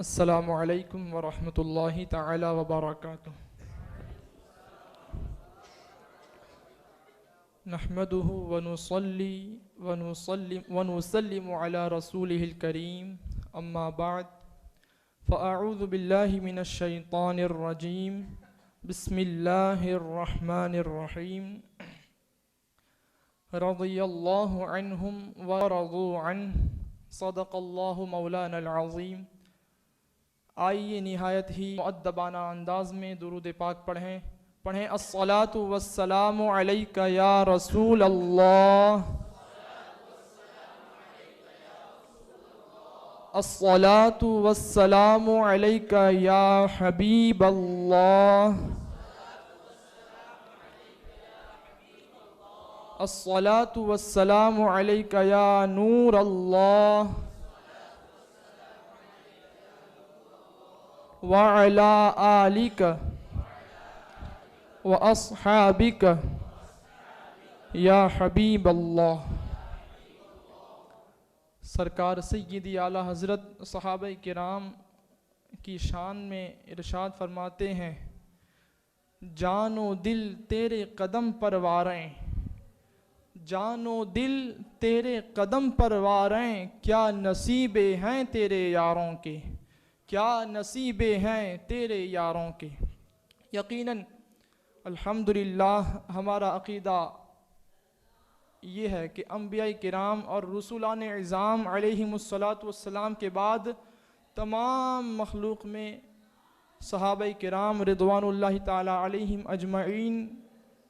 السلام علیکم ورحمۃ اللہ تعالی وبرکاتہ۔ نحمده ونصلي ونسلم على رسوله الكريم، اما بعد فاعوذ باللہ من الشیطان الرجیم، بسم اللہ الرحمن الرحیم۔ رضی اللہ عنہم ورضوا عنہ، صدق اللہ مولانا العظیم۔ آئیے نہایت ہی مؤدبانہ انداز میں درود پاک پڑھیں الصلاۃ والسلام علیک یا رسول اللہ، الصلاۃ والسلام علیک یا حبیب اللہ، الصلاۃ والسلام علیک یا نور اللہ، وعلی آلک واصحابک یا حبیب اللہ۔ سرکار سیدی اعلیٰ حضرت صحابہ کرام کی شان میں ارشاد فرماتے ہیں، جان و دل تیرے قدم پرواریں، جان و دل تیرے قدم پرواریں، کیا نصیبے ہیں تیرے یاروں کے، کیا نصیبے ہیں تیرے یاروں کے۔ یقیناً الحمدللہ ہمارا عقیدہ یہ ہے کہ انبیاء کرام اور رسولان اعظام علیہم السلام کے بعد تمام مخلوق میں صحابہ کرام رضوان اللہ تعالی علیہم اجمعین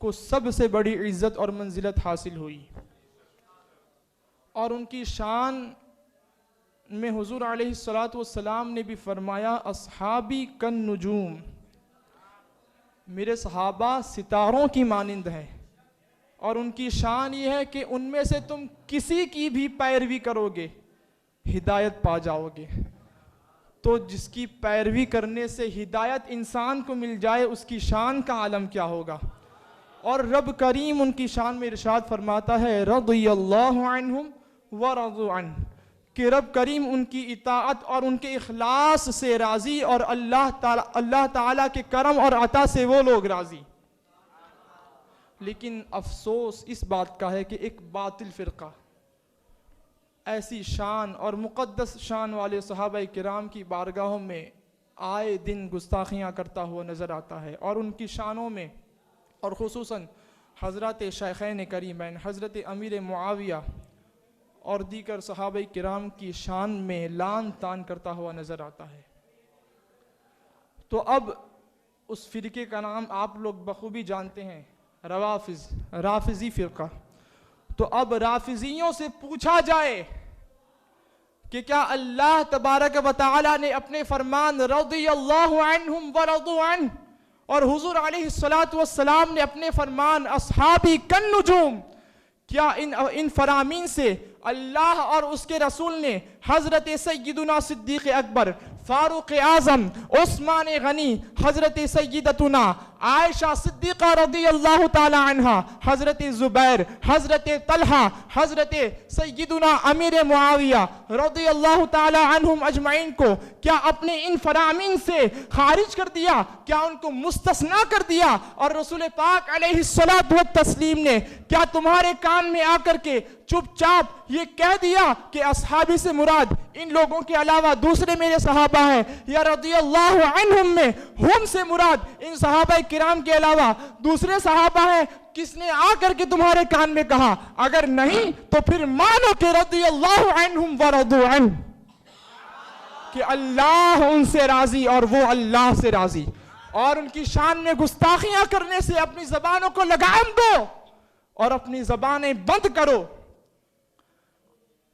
کو سب سے بڑی عزت اور منزلت حاصل ہوئی، اور ان کی شان میں حضور علیہ السلام نے بھی فرمایا، اصحابی کن نجوم، میرے صحابہ ستاروں کی مانند ہیں، اور ان کی شان یہ ہے کہ ان میں سے تم کسی کی بھی پیروی کرو گے ہدایت پا جاؤ گے۔ تو جس کی پیروی کرنے سے ہدایت انسان کو مل جائے، اس کی شان کا عالم کیا ہوگا۔ اور رب کریم ان کی شان میں ارشاد فرماتا ہے، رضی اللہ عنہم ورضوا عنہ، کہ رب کریم ان کی اطاعت اور ان کے اخلاص سے راضی، اور اللہ تعالیٰ کے کرم اور عطا سے وہ لوگ راضی۔ لیکن افسوس اس بات کا ہے کہ ایک باطل فرقہ ایسی شان اور مقدس شان والے صحابہ کرام کی بارگاہوں میں آئے دن گستاخیاں کرتا ہوا نظر آتا ہے، اور ان کی شانوں میں اور خصوصاً حضرت شیخین کریمین حضرت امیر معاویہ اور دیگر صحابہ کرام کی شان میں لان تان کرتا ہوا نظر آتا ہے۔ تو اب اس فرقے کا نام آپ لوگ بخوبی جانتے ہیں، رافضی فرقہ۔ تو اب رافضیوں سے پوچھا جائے کہ کیا اللہ تبارک و تعالی نے اپنے فرمان رضی اللہ عنہم ورضوا عنہ اور حضور علیہ السلام نے اپنے فرمان اصحابی کن نجوم، کیا ان فرامین سے اللہ اور اس کے رسول نے حضرت سیدنا صدیق اکبر، فاروق اعظم، عثمان غنی، حضرت سیدتنا عائشہ صدیقہ رضی اللہ تعالی عنہ، حضرت زبیر، حضرت طلحہ، حضرت سیدنا امیر معاویہ رضی اللہ تعالی عنہم اجمعین کو کیا اپنے ان فرامین سے خارج کر دیا، کیا ان کو مستثنیٰ کر دیا، اور رسول پاک علیہ الصلاۃ والتسلیم نے کیا تمہارے کان میں آ کر کے چپ چاپ یہ کہہ دیا کہ اصحابی سے مراد ان لوگوں کے علاوہ دوسرے میرے صحابہ ہیں، یا رضی اللہ عنہم میں ہم سے مراد ان صحابہ کرام کے علاوہ دوسرے صحابہ ہیں؟ کس نے آ کر کے تمہارے کان میں کہا؟ اگر نہیں تو پھر مانو کہ رضی اللہ عنہم ورضوا عنہ، کہ اللہ ان سے راضی اور وہ اللہ سے راضی، اور ان کی شان میں گستاخیاں کرنے سے اپنی زبانوں کو لگام دو اور اپنی زبانیں بند کرو۔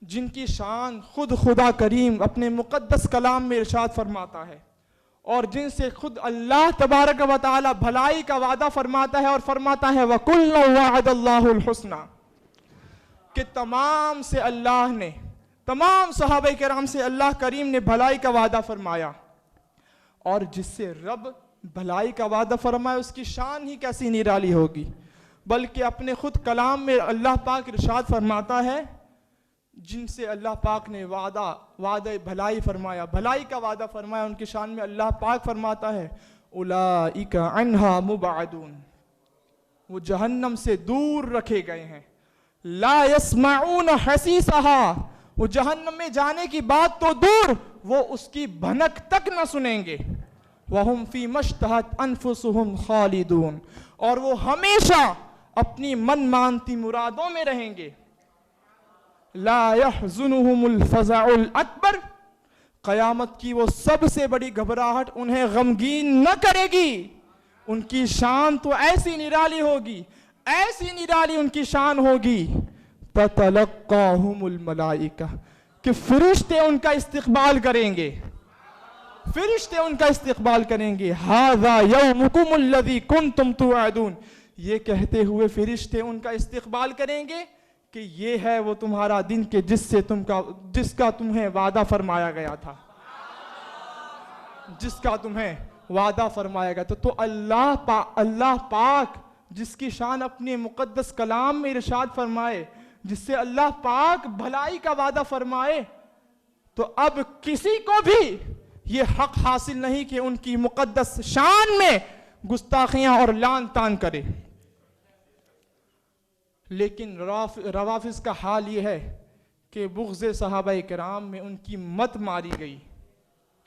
جن کی شان خود خدا کریم اپنے مقدس کلام میں ارشاد فرماتا ہے، اور جن سے خود اللہ تبارک و تعالی بھلائی کا وعدہ فرماتا ہے، اور فرماتا ہے وَكُلًّا وَعَدَ اللَّهُ الْحُسْنَى، کہ تمام سے اللہ نے، تمام صحابہ کرام سے اللہ کریم نے بھلائی کا وعدہ فرمایا، اور جس سے رب بھلائی کا وعدہ فرمائے اس کی شان ہی کیسی نرالی ہوگی۔ بلکہ اپنے خود کلام میں اللہ پاک ارشاد فرماتا ہے، جن سے اللہ پاک نے وعدہ بھلائی فرمایا، بھلائی کا وعدہ فرمایا، ان کی شان میں اللہ پاک فرماتا ہے اولئک عنہا مبعدون، وہ جہنم سے دور رکھے گئے ہیں، لا یسمعون حسیسہا، وہ جہنم میں جانے کی بات تو دور، وہ اس کی بھنک تک نہ سنیں گے، وَهُمْ فِي مَشْتَهَتْ أَنفُسُهُمْ خَالِدُونَ، اور وہ ہمیشہ اپنی من مانتی مرادوں میں رہیں گے، لا يحزنهم الفزع الاکبر، قیامت کی وہ سب سے بڑی گھبراہٹ انہیں غمگین نہ کرے گی، ان کی شان تو ایسی نرالی ہوگی، ایسی نرالی ان کی شان ہوگی، تتلقاہم الملائکہ، کہ فرشتے ان کا استقبال کریں گے، فرشتے ان کا استقبال کریں گے، ھذا یومکم الذی کنتم توعدون، یہ کہتے ہوئے فرشتے ان کا استقبال کریں گے کہ یہ ہے وہ تمہارا دن کہ جس کا تمہیں وعدہ فرمایا گیا تھا، جس کا تمہیں وعدہ فرمایا گیا تھا۔ تو اللہ پاک جس کی شان اپنے مقدس کلام میں ارشاد فرمائے، جس سے اللہ پاک بھلائی کا وعدہ فرمائے، تو اب کسی کو بھی یہ حق حاصل نہیں کہ ان کی مقدس شان میں گستاخیاں اور لعن طعن کرے۔ لیکن روافض کا حال یہ ہے کہ بغض صحابہ کرام میں ان کی مت ماری گئی،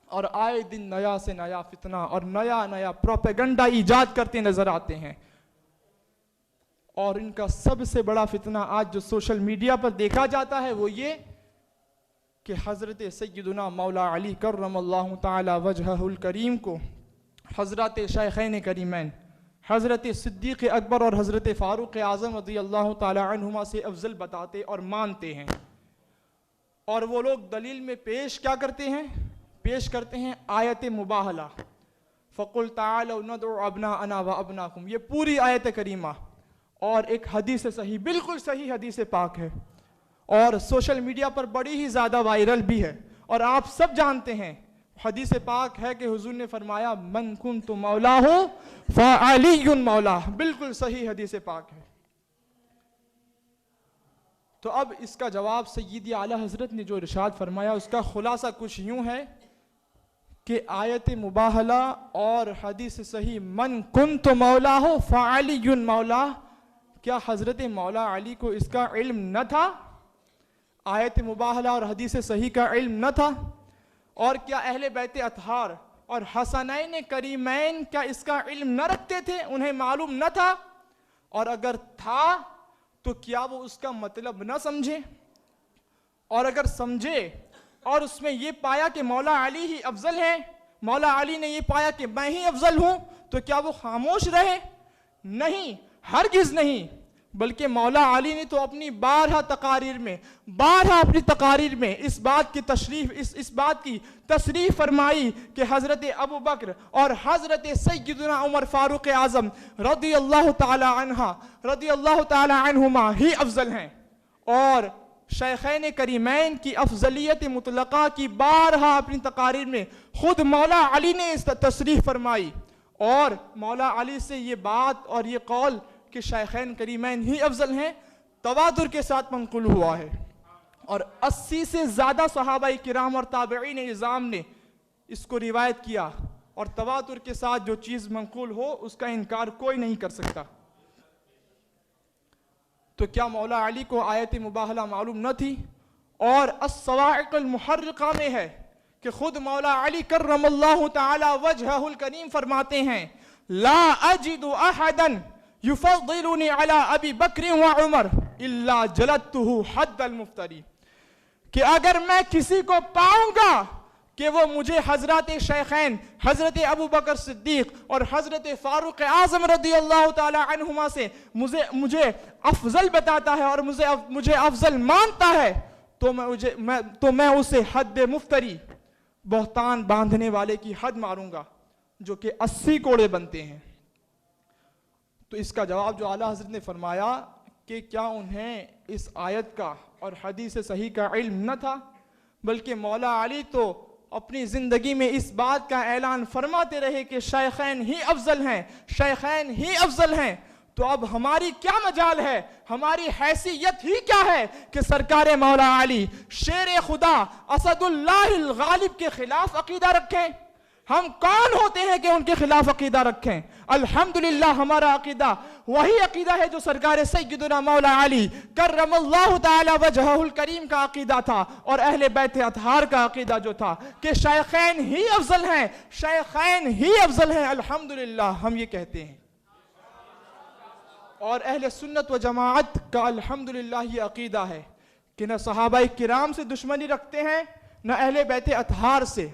اور آئے دن نیا سے نیا فتنہ اور نیا پروپیگنڈا ایجاد کرتے نظر آتے ہیں، اور ان کا سب سے بڑا فتنہ آج جو سوشل میڈیا پر دیکھا جاتا ہے وہ یہ کہ حضرت سیدنا مولا علی کرم اللہ تعالی وجہہ الکریم کو حضرت شیخین کریمین حضرت صدیق اکبر اور حضرت فاروق اعظم رضی اللہ تعالی عنہما سے افضل بتاتے اور مانتے ہیں، اور وہ لوگ دلیل میں پیش کیا کرتے ہیں؟ پیش کرتے ہیں آیت مباہلہ، فَقُلْ تَعَالَوْا نَدْعُ أَبْنَاءَنَا وَأَبْنَاءَكُمْ، یہ پوری آیت کریمہ اور ایک حدیث صحیح، بالکل صحیح حدیث پاک ہے، اور سوشل میڈیا پر بڑی ہی زیادہ وائرل بھی ہے، اور آپ سب جانتے ہیں حدیث پاک ہے کہ حضور نے فرمایا من کنت مولاہ فعلی مولاہ، بالکل صحیح حدیث پاک ہے۔ تو اب اس کا جواب سیدی اعلیٰ حضرت نے جو ارشاد فرمایا اس کا خلاصہ کچھ یوں ہے کہ آیت مباہلہ اور حدیث صحیح من کنت مولاہ فعلی مولاہ، کیا حضرت مولا علی کو اس کا علم نہ تھا؟ آیت مباہلہ اور حدیث صحیح کا علم نہ تھا؟ اور کیا اہل بیت اطہار اور حسنین کریمین کیا اس کا علم نہ رکھتے تھے؟ انہیں معلوم نہ تھا؟ اور اگر تھا تو کیا وہ اس کا مطلب نہ سمجھے؟ اور اگر سمجھے اور اس میں یہ پایا کہ مولا علی ہی افضل ہیں، مولا علی نے یہ پایا کہ میں ہی افضل ہوں، تو کیا وہ خاموش رہے؟ نہیں، ہرگز نہیں، بلکہ مولا علی نے تو اپنی بارہا اپنی تقاریر میں اس بات کی تصریح فرمائی کہ حضرت ابو بکر اور حضرت سیدنا عمر فاروق اعظم رضی اللہ تعالی عنہما ہی افضل ہیں، اور شیخین کریمین کی افضلیت مطلقہ کی بارہا اپنی تقاریر میں خود مولا علی نے اس تصریح فرمائی، اور مولا علی سے یہ بات اور یہ قول کہ شیخین کریمین ہی افضل ہیں تواتر کے ساتھ منقول ہوا ہے، اور 80 سے زیادہ صحابہ کرام اور تابعین اعظام نے اس کو روایت کیا، اور تواتر کے ساتھ جو چیز منقول ہو اس کا انکار کوئی نہیں کر سکتا۔ تو کیا مولا علی کو آیت مباہلہ معلوم نہ تھی؟ اور الصواعق المحرقہ میں ہے کہ خود مولا علی کرم اللہ تعالی وجہہ الکریم فرماتے ہیں لا اجد احدا یفضلنی علی ابی بکر و عمر الا جلدتہ حد المفتری، کہ اگر میں کسی کو پاؤں گا کہ وہ مجھے حضرات شیخین حضرت ابو بکر صدیق اور حضرت فاروق اعظم رضی اللہ تعالی عنہما سے مجھے افضل بتاتا ہے اور مجھے افضل مانتا ہے تو میں اسے حد مفتری، بہتان باندھنے والے کی حد ماروں گا، جو کہ 80 کوڑے بنتے ہیں۔ تو اس کا جواب جو اعلیٰ حضرت نے فرمایا کہ کیا انہیں اس آیت کا اور حدیث صحیح کا علم نہ تھا، بلکہ مولا علی تو اپنی زندگی میں اس بات کا اعلان فرماتے رہے کہ شیخین ہی افضل ہیں، شیخین ہی افضل ہیں، تو اب ہماری کیا مجال ہے، ہماری حیثیت ہی کیا ہے کہ سرکار مولا علی شیر خدا اسد اللہ الغالب کے خلاف عقیدہ رکھیں؟ ہم کون ہوتے ہیں کہ ان کے خلاف عقیدہ رکھیں؟ الحمدللہ ہمارا عقیدہ وہی عقیدہ ہے جو سرکار سیدنا مولا علی کرم اللہ تعالی وجہہ الکریم کا عقیدہ تھا، اور اہل بیت اطہار کا عقیدہ جو تھا کہ شیخین ہی افضل ہیں، شیخین ہی افضل ہیں۔ الحمدللہ ہم یہ کہتے ہیں، اور اہل سنت و جماعت کا الحمدللہ یہ عقیدہ ہے کہ نہ صحابہ کرام سے دشمنی رکھتے ہیں نہ اہل بیت اطہار سے،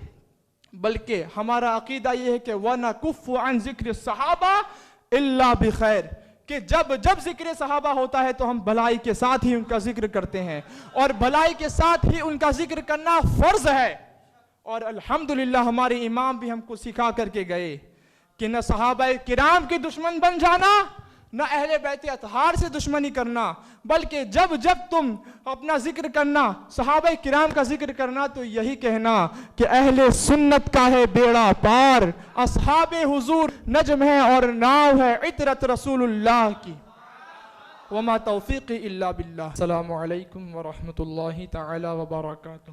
بلکہ ہمارا عقیدہ یہ ہے کہ وَنَكُفُّ عَنْ ذِكْرِ الصَّحَابَةِ إِلَّا بِخَيْرٍ، کہ جب ذکر صحابہ ہوتا ہے تو ہم بھلائی کے ساتھ ہی ان کا ذکر کرتے ہیں، اور بھلائی کے ساتھ ہی ان کا ذکر کرنا فرض ہے۔ اور الحمدللہ ہمارے امام بھی ہم کو سکھا کر کے گئے کہ نہ صحابہ کرام کے دشمن بن جانا نہ اہل بیت اطہار سے دشمنی کرنا، بلکہ جب تم اپنا ذکر کرنا، صحابہ کرام کا ذکر کرنا، تو یہی کہنا کہ اہل سنت کا ہے بیڑا پار، اصحاب حضور نجم ہے اور ناو ہے عطرت رسول اللہ کی، وما توفیقی الا باللہ۔ السلام علیکم ورحمۃ اللہ تعالی وبرکاتہ۔